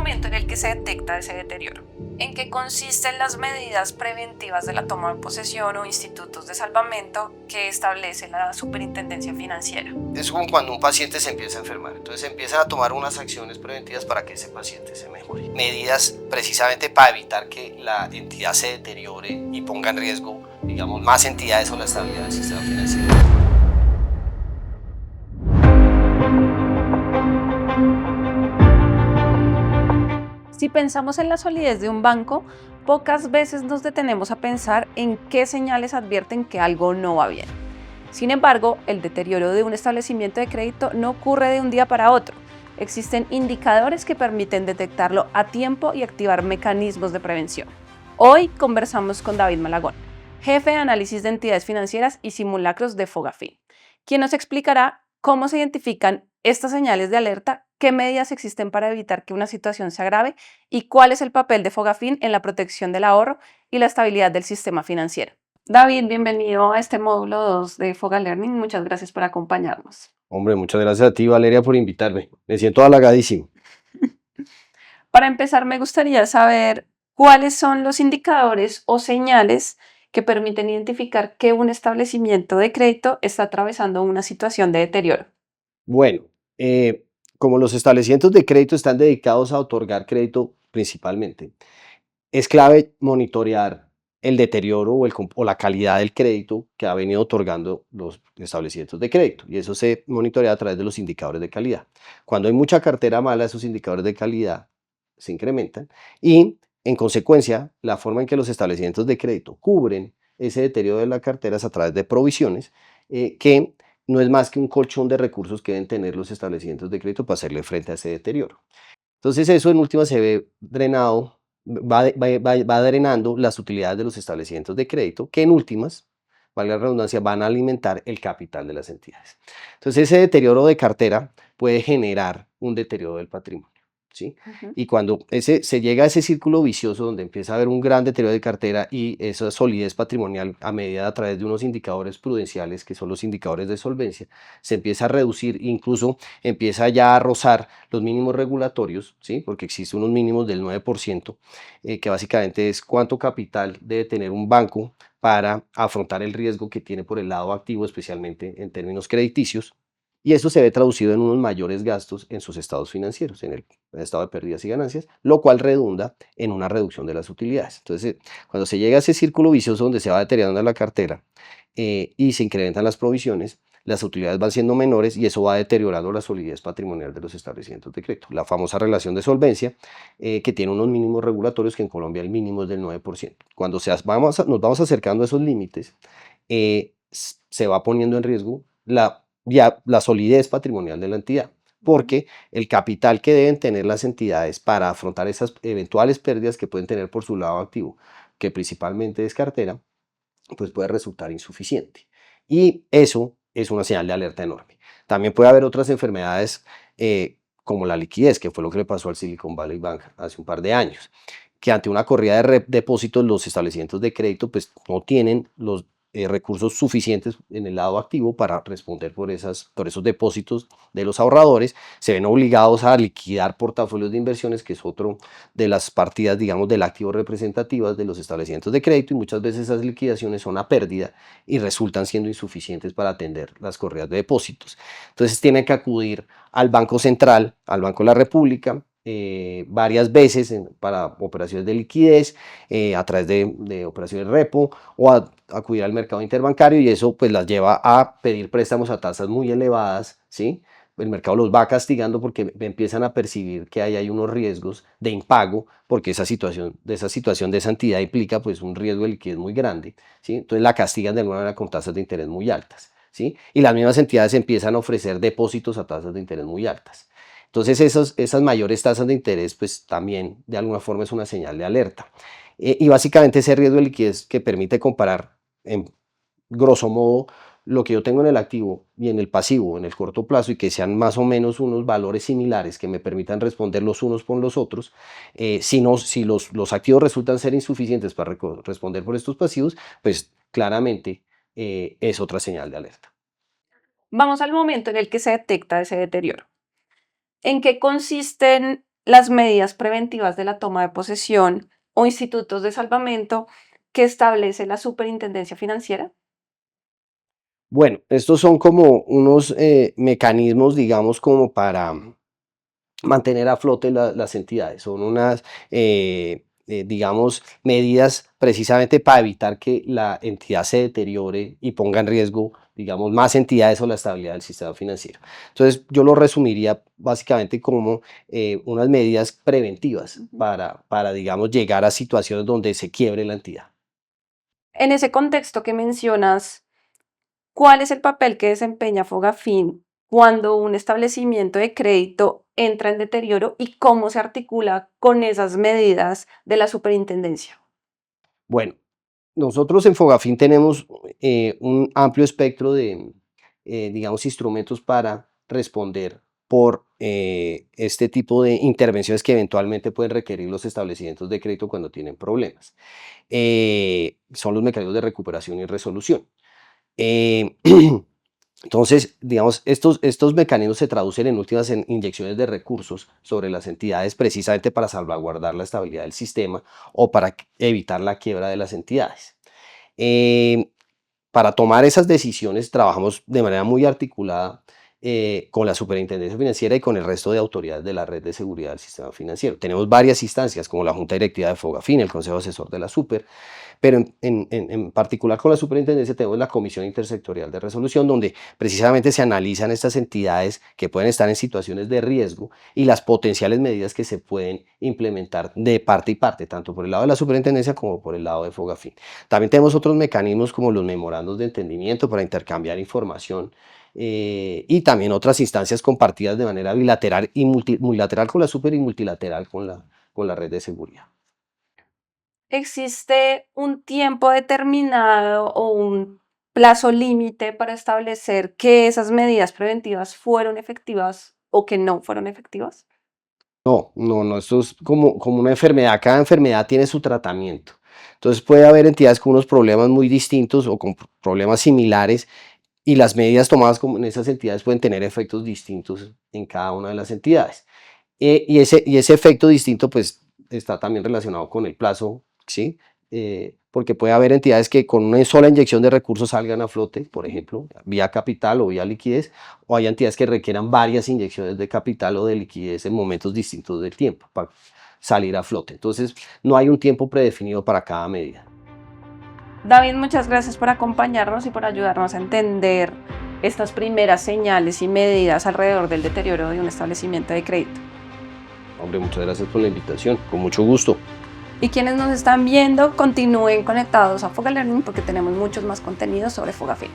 momento en el que se detecta ese deterioro. ¿En qué consisten las medidas preventivas de la toma de posesión o institutos de salvamento que establece la Superintendencia Financiera? Es como cuando un paciente se empieza a enfermar, entonces se empiezan a tomar unas acciones preventivas para que ese paciente se mejore. Medidas precisamente para evitar que la entidad se deteriore y ponga en riesgo, digamos, más entidades o la estabilidad del sistema financiero. Si pensamos en la solidez de un banco, pocas veces nos detenemos a pensar en qué señales advierten que algo no va bien. Sin embargo, el deterioro de un establecimiento de crédito no ocurre de un día para otro. Existen indicadores que permiten detectarlo a tiempo y activar mecanismos de prevención. Hoy conversamos con David Malagón, jefe de análisis de entidades financieras y simulacros de Fogafín, quien nos explicará cómo se identifican estas señales de alerta, qué medidas existen para evitar que una situación se agrave y cuál es el papel de Fogafín en la protección del ahorro y la estabilidad del sistema financiero. David, bienvenido a este módulo 2 de Foga Learning. Muchas gracias por acompañarnos. Hombre, muchas gracias a ti, Valeria, por invitarme. Me siento halagadísimo. Para empezar, me gustaría saber cuáles son los indicadores o señales que permiten identificar que un establecimiento de crédito está atravesando una situación de deterioro. Bueno, eh, como los establecimientos de crédito están dedicados a otorgar crédito principalmente, es clave monitorear el deterioro o la calidad del crédito que ha venido otorgando los establecimientos de crédito. Y eso se monitorea a través de los indicadores de calidad. Cuando hay mucha cartera mala, esos indicadores de calidad se incrementan y, en consecuencia, la forma en que los establecimientos de crédito cubren ese deterioro de la cartera es a través de provisiones que no es más que un colchón de recursos que deben tener los establecimientos de crédito para hacerle frente a ese deterioro. Entonces eso en última se ve drenado, va drenando las utilidades de los establecimientos de crédito, que en últimas, valga la redundancia, van a alimentar el capital de las entidades. Entonces ese deterioro de cartera puede generar un deterioro del patrimonio, ¿sí? Y cuando se llega a ese círculo vicioso donde empieza a haber un gran deterioro de cartera y esa solidez patrimonial a medida a través de unos indicadores prudenciales, que son los indicadores de solvencia, se empieza a reducir, incluso empieza ya a rozar los mínimos regulatorios, ¿sí? Porque existen unos mínimos del 9%, que básicamente es cuánto capital debe tener un banco para afrontar el riesgo que tiene por el lado activo, especialmente en términos crediticios, y eso se ve traducido en unos mayores gastos en sus estados financieros, en el estado de pérdidas y ganancias, lo cual redunda en una reducción de las utilidades. Entonces, cuando se llega a ese círculo vicioso donde se va deteriorando la cartera y se incrementan las provisiones, las utilidades van siendo menores y eso va deteriorando la solidez patrimonial de los establecimientos de crédito. La famosa relación de solvencia, que tiene unos mínimos regulatorios que en Colombia el mínimo es del 9%. Cuando nos vamos acercando a esos límites, se va poniendo en riesgo la solidez patrimonial de la entidad, porque el capital que deben tener las entidades para afrontar esas eventuales pérdidas que pueden tener por su lado activo, que principalmente es cartera, pues puede resultar insuficiente. Y eso es una señal de alerta enorme. También puede haber otras enfermedades como la liquidez, que fue lo que le pasó al Silicon Valley Bank hace un par de años, que ante una corrida de depósitos los establecimientos de crédito pues no tienen los recursos suficientes en el lado activo para responder por esos depósitos de los ahorradores, se ven obligados a liquidar portafolios de inversiones, que es otro de las partidas, digamos, del activo representativas de los establecimientos de crédito, y muchas veces esas liquidaciones son a pérdida y resultan siendo insuficientes para atender las corridas de depósitos. Entonces tienen que acudir al Banco Central, al Banco de la República, varias veces para operaciones de liquidez, a través de operaciones repo o acudir al mercado interbancario, y eso pues las lleva a pedir préstamos a tasas muy elevadas, ¿sí? El mercado los va castigando porque empiezan a percibir que hay unos riesgos de impago, porque esa situación de esa entidad implica pues un riesgo de liquidez muy grande, ¿sí? Entonces la castigan de alguna manera con tasas de interés muy altas, ¿sí? Y las mismas entidades empiezan a ofrecer depósitos a tasas de interés muy altas. Entonces esas mayores tasas de interés pues también de alguna forma es una señal de alerta. Y básicamente ese riesgo de liquidez que permite comparar en grosso modo lo que yo tengo en el activo y en el pasivo en el corto plazo, y que sean más o menos unos valores similares que me permitan responder los unos por los otros. Si los activos resultan ser insuficientes para responder por estos pasivos, pues claramente es otra señal de alerta. Vamos al momento en el que se detecta ese deterioro. ¿En qué consisten las medidas preventivas de la toma de posesión o institutos de salvamento que establece la Superintendencia Financiera? Bueno, estos son como unos mecanismos, digamos, como para mantener a flote las entidades. Son unas, digamos, medidas precisamente para evitar que la entidad se deteriore y ponga en riesgo, digamos, más entidades o la estabilidad del sistema financiero. Entonces, yo lo resumiría básicamente como unas medidas preventivas Ujú. para, digamos, llegar a situaciones donde se quiebre la entidad. En ese contexto que mencionas, ¿cuál es el papel que desempeña Fogafín cuando un establecimiento de crédito entra en deterioro y cómo se articula con esas medidas de la superintendencia? Bueno, nosotros en Fogafín tenemos un amplio espectro de, digamos, instrumentos para responder por este tipo de intervenciones que eventualmente pueden requerir los establecimientos de crédito cuando tienen problemas. Son los mecanismos de recuperación y resolución. Eh, Entonces, digamos, estos mecanismos se traducen en últimas en inyecciones de recursos sobre las entidades precisamente para salvaguardar la estabilidad del sistema o para evitar la quiebra de las entidades. Eh, para tomar esas decisiones trabajamos de manera muy articulada con la Superintendencia Financiera y con el resto de autoridades de la red de seguridad del sistema financiero. Tenemos varias instancias como la Junta Directiva de Fogafín, el Consejo Asesor de la Super, pero en particular con la superintendencia tenemos la Comisión Intersectorial de Resolución, donde precisamente se analizan estas entidades que pueden estar en situaciones de riesgo y las potenciales medidas que se pueden implementar de parte y parte, tanto por el lado de la superintendencia como por el lado de Fogafín. También tenemos otros mecanismos como los memorandos de entendimiento para intercambiar información y también otras instancias compartidas de manera bilateral y multilateral con la super y multilateral con la red de seguridad. ¿Existe un tiempo determinado o un plazo límite para establecer que esas medidas preventivas fueron efectivas o que no fueron efectivas? No, no, no, esto es como una enfermedad, cada enfermedad tiene su tratamiento. Entonces puede haber entidades con unos problemas muy distintos o con problemas similares y las medidas tomadas en esas entidades pueden tener efectos distintos en cada una de las entidades. Y ese efecto distinto pues está también relacionado con el plazo, ¿sí? Porque puede haber entidades que con una sola inyección de recursos salgan a flote, por ejemplo, vía capital o vía liquidez, o hay entidades que requieran varias inyecciones de capital o de liquidez en momentos distintos del tiempo para salir a flote. Entonces, no hay un tiempo predefinido para cada medida. David, muchas gracias por acompañarnos y por ayudarnos a entender estas primeras señales y medidas alrededor del deterioro de un establecimiento de crédito. Hombre, muchas gracias por la invitación, con mucho gusto. Y quienes nos están viendo, continúen conectados a Foga Learning porque tenemos muchos más contenidos sobre Fogafín.